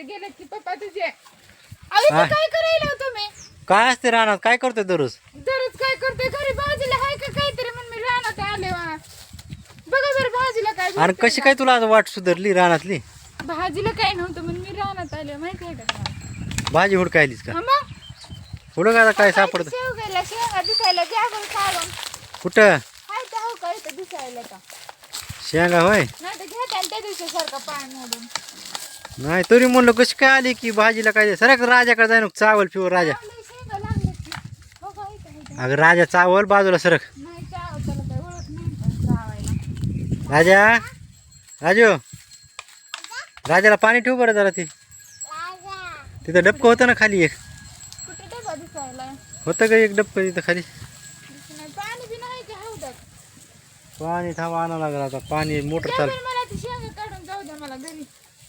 ते गेले की पप्पा तुझे काय करायला तुम्ही काय असते रानात काय करतोय दररोज दररोज काय करते घरी भाजीला हाय का काहीतरी म्हणून मी रानात आले वा बघा बरं भाजीला काय आणि कशी काय तुला आज वाट सुधारली रानातली भाजीला काय नव्हतं म्हणून मी रानात आले माहिती आहे का तुम्हाला? भाजी हुडकायलीच का मग हुडक आता काय सापडत शेवग्याला शेंगा दिसायला जागून काढून कुठं हाय तर हो का इथं दिसायला का शेंगा होय नाही तर घेता आणि त्या दिवशी सारखं पाणी मोडून नाही तरी म्हणलं कशी काय आली की भाजीला काय सरक राजाकडे जाय नको चावल पिवर राजा आपल्या शेंगा लागल्या की हो का इथं अगं राजा चावल बाजूला सरक नाही चाव त्याला काही ओळख नाही पण चावायला राजा राजू राजाला पाणी ठेव बरं जरा ती तिथं डबकं होतं ना खाली एक कुठे डबा दिसायला होतं का एक डबकं तिथं खाली नाही पाणी बी नाही की हौदात पाणी थांबा आणावं लागलं आता पाणी मोटर चाल मला ती शेंगा काढून जाऊ द्या मला घरी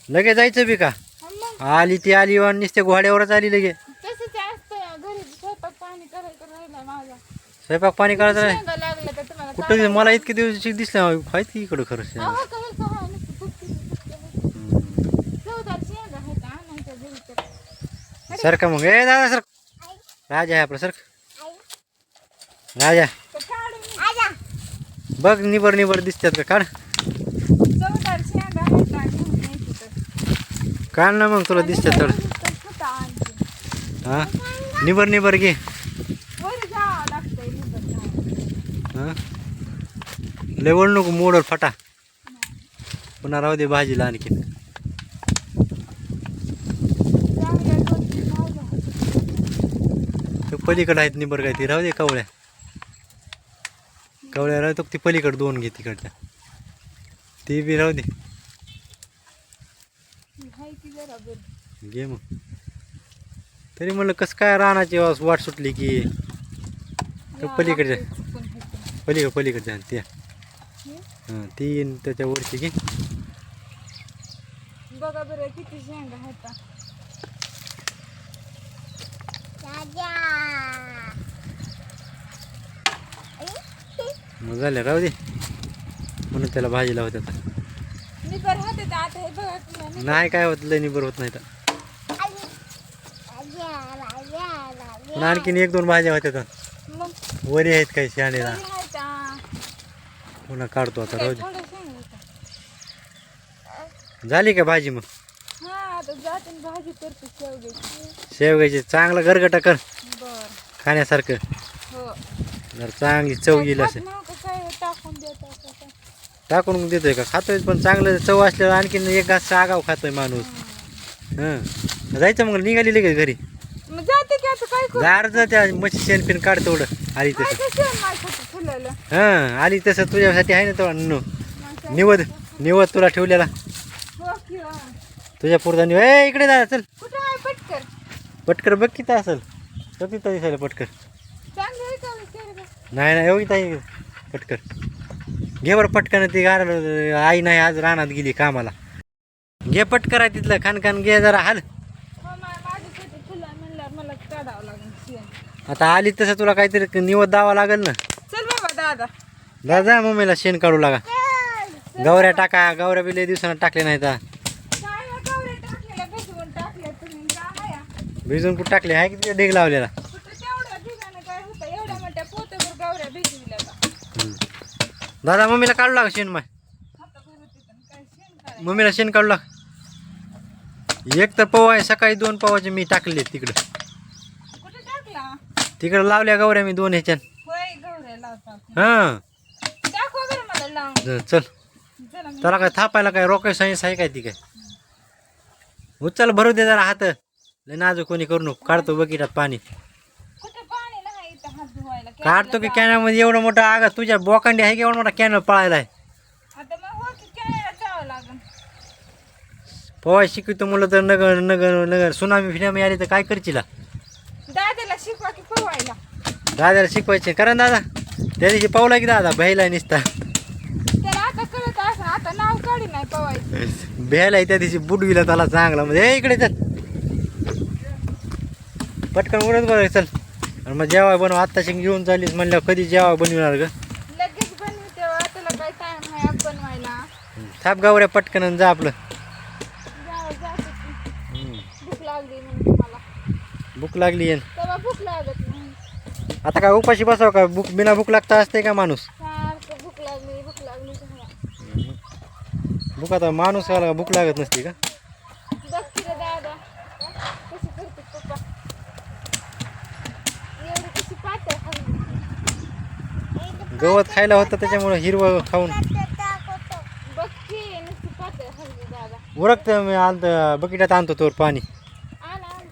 लगे जायचं बी का मग आली ती आली आणि नुसते घोड्यावरच आली लगे तसंच असतं घरी स्वयंपाक पाणी करायचं राहिला माझा स्वयंपाक पाणी करायचं नाही शेंगा लागल्या तर तुम्हाला कुठं मला इतके दिवस दिसल्या माहिती इकडं खरं शेंगा. अहो काय काय नुसतं फुटकी चवदार शेंगा आहेत आणायच्या घरी तर सरका मग ए दादा सर राजा आहे आपला सर राजा काढून बघ निबर निबर दिसतात का काढ चवदार शेंगा आहेत ना घेऊन यायची तर काढ ना मग तुला दिसतात थोडं फुटा आणखी हा निबर निबर घे वर जावं लागतंय निघत हा लय वळ नको मोडल फटा पुन्हा राहू दे भाजीला आणखी चांगल्या दोन तीन भाज्या होत्या. पलीकडे आहेत निबर काय ती राहू दे कवळ्या कवळ्या राहतो ती पलीकडे दोन घे तिकडच्या ती बी राहू दे हाय की जरा बरं. घे मग तरी म्हणलं कसं काय रानाची वाट सुटली की तर पलीकडच्या चुकून होतं. पलीकडच्या त्या हे? हां तीन त्याच्या वरची घे बघा बरं किती शेंगा आहेत मग झाल्या राहू दे म्हणून त्याला भाजी लावत आता मी बरं होते तर आता हे बघा तुम्हाला नाही काय होत लय निबर होत नाही तर पण आणखीन एक दोन भाज्या होत्या तर मग वरी आहेत काही शहाणेला घरी आहेत पुन्हा काढतो आता राहू दे थोडं शेंगा होतं. झाली का भाजी मग हा आता जाते आणि भाजी करते शेवग्याची शेवगायची चांगलं गरगटा कर बर खाण्यासारखं हो जर चांगली चव येईल खात असं नव्हतं काय टाकून देत असं काय. टाकून देतोय का खातोय पण चांगलं चव असल्यावर आणखीन एक घास आगाव खातोय माणूस हं जायचं मग निघाली लगेच घरी मग जाते की आता काय करू जार जा त्या मच्छी शेण फिन काढ तेवढं आली काय तसं ते शेण माझ्यासाठी फुललं हां आली तसं तुझ्यासाठी आहे ना तेवढा माझ्या- निवद निवद तुला ठेवलेला हो की हो. तुझ्या पुरता निवड ए इकडे जा चल कुठं आहे पटकर पटकर बघ किती असेल तर तिथं दिसायला पटकर चांगलं आहे का विचार बघ. नाही नाही एवढी ताई पटकर घे बरं पटकन ती गार आई नाही आज रानात गेली कामाला घे पटकर आहे तिथलं खानखान घे जरा हाल हो माझ्यासाठी फुलं म्हणल्यावर मला काढावं लागेल शेण आता आली तसं तुला काहीतरी निवद द्यावा लागेल ना चल बाबा दादा दादा मम्मीला शेण काढू लागा गवऱ्या टाका गवऱ्या बी लय दिवसानं टाकले नाही तर काय या गवऱ्या टाकलेल्या भिजवून टाकल्या तुम्ही जा या भिजून कुठं टाकले आहे की तिथे ढीग लावलेला कुठं तेवढ्या ठिकाणी काय होतं एवढ्या मोठ्या पोत्यावर गवऱ्या भिजविल्या का दादा मम्मीला काढू लागा शेण माय आता बरं तिथं काय शेण करायचं मम्मीला शेण काढू लाग एक तर पव आहे सकाळी 2 पवाचे मी टाकले तिकडं कुठं टाकला तिकडं लावल्या गवऱ्या मी 2 ह्याच्यात होय गवऱ्या लावता हां दाखव बरं मला लावून चल चला मी त्याला काय थापायला काय रॉकेट सायन्स आहे काय ती काय उचल भरू दे जरा हात लय नाजूक कोणी करू नको काढतो बकेटात पाणी कुठं पाणी नाही इथं हात धुवायला काढतो की कॅनलमध्ये एवढं मोठं आगा तुझ्या बोकांडी आहे की एवढा मोठा कॅनल पळायला आहे आता मग हो की कॅनलला जावं लागेल पोहाय शिकवतो मुलं तर नगर नगर नगर सुनामी फिनामी आली तर काय करशील दादाला शिकवा की पोवायला दादाला शिकवायचे कारण दादा त्या दिवशी पावला की दादा भ्यायला निसता त्याला आता कळत असं आता नाव काढी नाही पवायचं भ्यायला त्या दिवशी बुडविला त्याला चांगला म्हणजे ए इकडे चल पटकन उडत बघ चल आणि मग जेवाय बनव आत्ताशी घेऊन चाललीस म्हणल्यावर कधी जेवाय बनविणार ग लगेच बनवते त्याला काय टाइम आहे बनवायला थाप गावऱ्या पटकन आणि जा आपलं जावं जाते की. भूक लागली म्हणून तुम्हाला. भूक लागली आहे तेव्हा भूक लागत नाही. आता काय उपाशी बसावं का भूक बिना भूक लागता असते का माणूस सारखं भूक लागली झाला. भूक आता माणूस आला भूक लागत नसते का बघ की रे दादा कशी करते पप्पा. एवढी कशी पातळ हलवी. गवत खायला होतं त्याच्यामुळे हिरवं खाऊन बघ की नुसती पातळ हलवी दादा. उरकतं मी आणतं बकेटात आणतो तोवर पाणी आण आण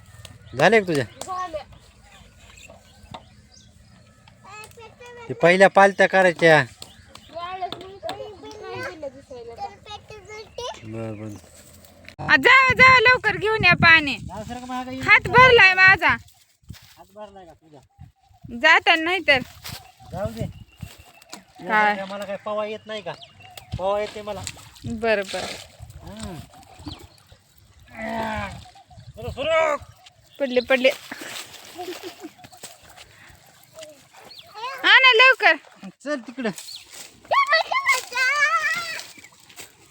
झाले का तुझ्या झाल्या. ते पहिल्या पालत्या करायच्या वाळच म्हणून काय दिलं दिसायला का? बरं बरं जावा जावा लवकर घेऊन या पाणी. हात भरलाय माझा जाताना नाही तर जाऊ दे काय मला काय पवा येत नाही का पवा येते मला बर बर पडले पडले. हा ना लवकर चल तिकडे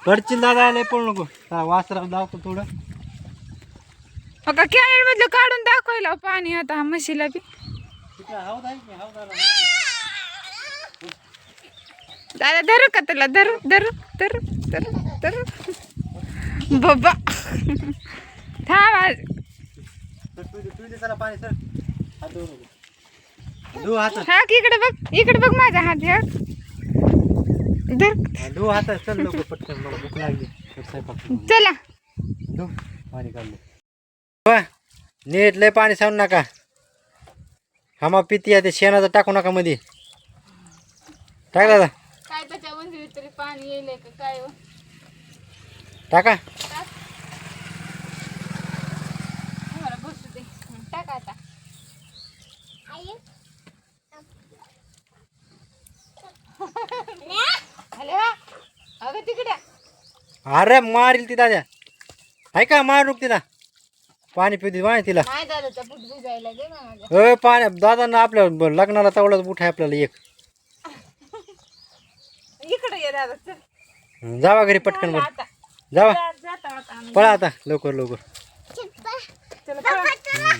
पडचिल दादा आले पळू नको वासरा लावतो थोडं का कॅनल मधलं काढून दाखवायला पाणी आता म्हशीला बी. तिकडे हौद आहे की हौदाला दादा धरू का तुला धरू धरू धरू धरू धरू बाबा थांब आज. तुझे चला पाणी सर हात धुवू नको धुवू हात हा इकडे बघ माझा हात ह्या धर. धुवू हात चल नको पटकन मला भूक लागली स्वयंपाक चला धुवू पाणी काढलं नीट लय पाणी सांडू नका हामा पिती आहे ते शेणाचं टाकू नका मध्ये टाक दादा काय त्याच्या म्हणजे तरी पाणी येईल का काय टाका मला बसू दे. टाका आता. हॅलो अगं तिकडे अरे मारील ती दादा आहे का मार नको तिला पाणी पिऊ माहिती तिला नाही दादाचा बुट भिजायला दे ना माझ्या. पाणी दादा आपल्या लग्नाला तेवढाच बुट आहे आपल्याला एक इकडे ये दादा चल. जावा घरी पटकन बरं आता जावा जाता आता आम्ही. पळा आता लवकर लवकर चला पळा.